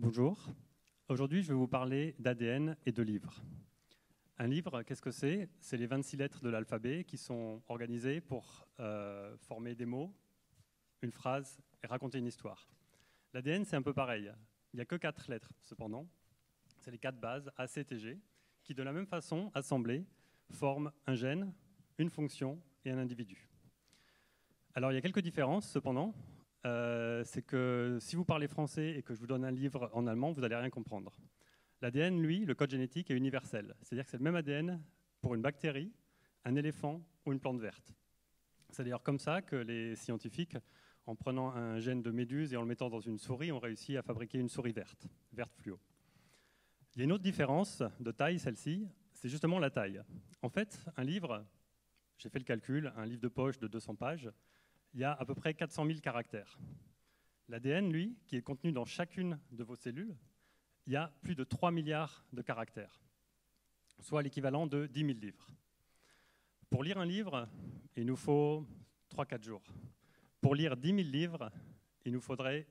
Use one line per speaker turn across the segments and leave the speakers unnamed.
Bonjour. Aujourd'hui, je vais vous parler d'ADN et de livres. Un livre, qu'est-ce que c'est? C'est les 26 lettres de l'alphabet qui sont organisées pour former des mots, une phrase et raconter une histoire. L'ADN, c'est un peu pareil. Il n'y a que 4 lettres, cependant. C'est les 4 bases, A, C, T, G, qui, de la même façon, assemblées, forment un gène, une fonction et un individu. Alors, il y a quelques différences, cependant. C'est que si vous parlez français et que je vous donne un livre en allemand, vous n'allez rien comprendre. L'ADN, lui, le code génétique est universel. C'est-à-dire que c'est le même ADN pour une bactérie, un éléphant ou une plante verte. C'est d'ailleurs comme ça que les scientifiques, en prenant un gène de méduse et en le mettant dans une souris, ont réussi à fabriquer une souris verte fluo. Il y a une autre différence de taille, celle-ci, c'est justement la taille. En fait, un livre, j'ai fait le calcul, un livre de poche de 200 pages, il y a à peu près 400 000 caractères. L'ADN, lui, qui est contenu dans chacune de vos cellules, il y a plus de 3 milliards de caractères, soit l'équivalent de 10 000 livres. Pour lire un livre, il nous faut 3-4 jours. Pour lire 10 000 livres, il nous faudrait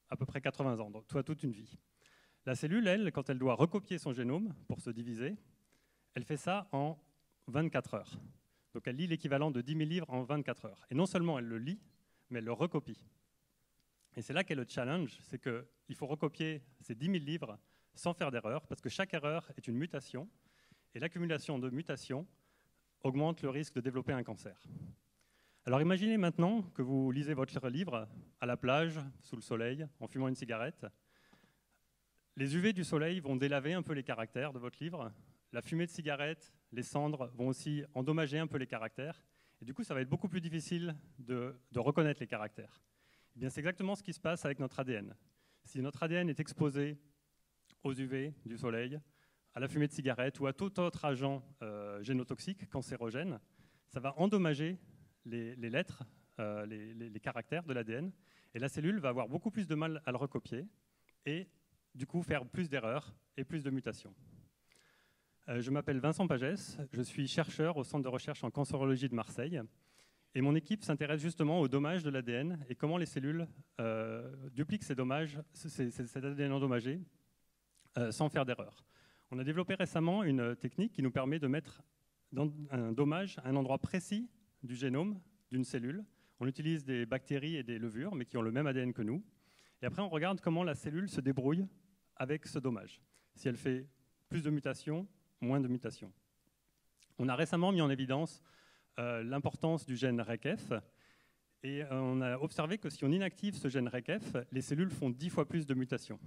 à peu près 80 ans, donc toute une vie. La cellule, elle, quand elle doit recopier son génome pour se diviser, elle fait ça en 24 heures. Donc elle lit l'équivalent de 10 000 livres en 24 heures. Et non seulement elle le lit, mais elle le recopie. Et c'est là qu'est le challenge, c'est qu'il faut recopier ces 10 000 livres sans faire d'erreur, parce que chaque erreur est une mutation, et l'accumulation de mutations augmente le risque de développer un cancer. Alors imaginez maintenant que vous lisez votre livre à la plage, sous le soleil, en fumant une cigarette. Les UV du soleil vont délaver un peu les caractères de votre livre. La fumée de cigarette, les cendres vont aussi endommager un peu les caractères. Et du coup, ça va être beaucoup plus difficile de reconnaître les caractères. Eh bien, c'est exactement ce qui se passe avec notre ADN. Si notre ADN est exposé aux UV du soleil, à la fumée de cigarette ou à tout autre agent génotoxique, cancérogène, ça va endommager les lettres, les caractères de l'ADN. Et la cellule va avoir beaucoup plus de mal à le recopier et du coup faire plus d'erreurs et plus de mutations. Je m'appelle Vincent Pagès, je suis chercheur au Centre de recherche en cancérologie de Marseille et mon équipe s'intéresse justement aux dommages de l'ADN et comment les cellules dupliquent ces dommages, cet ADN endommagé sans faire d'erreur. On a développé récemment une technique qui nous permet de mettre un dommage à un endroit précis du génome d'une cellule. On utilise des bactéries et des levures mais qui ont le même ADN que nous. Et après on regarde comment la cellule se débrouille avec ce dommage. Si elle fait plus de mutations, moins de mutations. On a récemment mis en évidence l'importance du gène RECF et on a observé que si on inactive ce gène RECF, les cellules font 10 fois plus de mutations.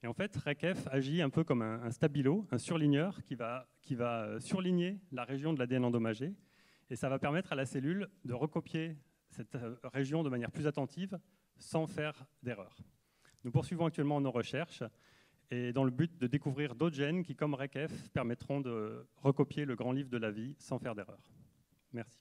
Et en fait, RECF agit un peu comme un stabilo, un surligneur qui va surligner la région de l'ADN endommagé et ça va permettre à la cellule de recopier cette région de manière plus attentive sans faire d'erreur. Nous poursuivons actuellement nos recherches et dans le but de découvrir d'autres gènes qui, comme RECF, permettront de recopier le grand livre de la vie sans faire d'erreur. Merci.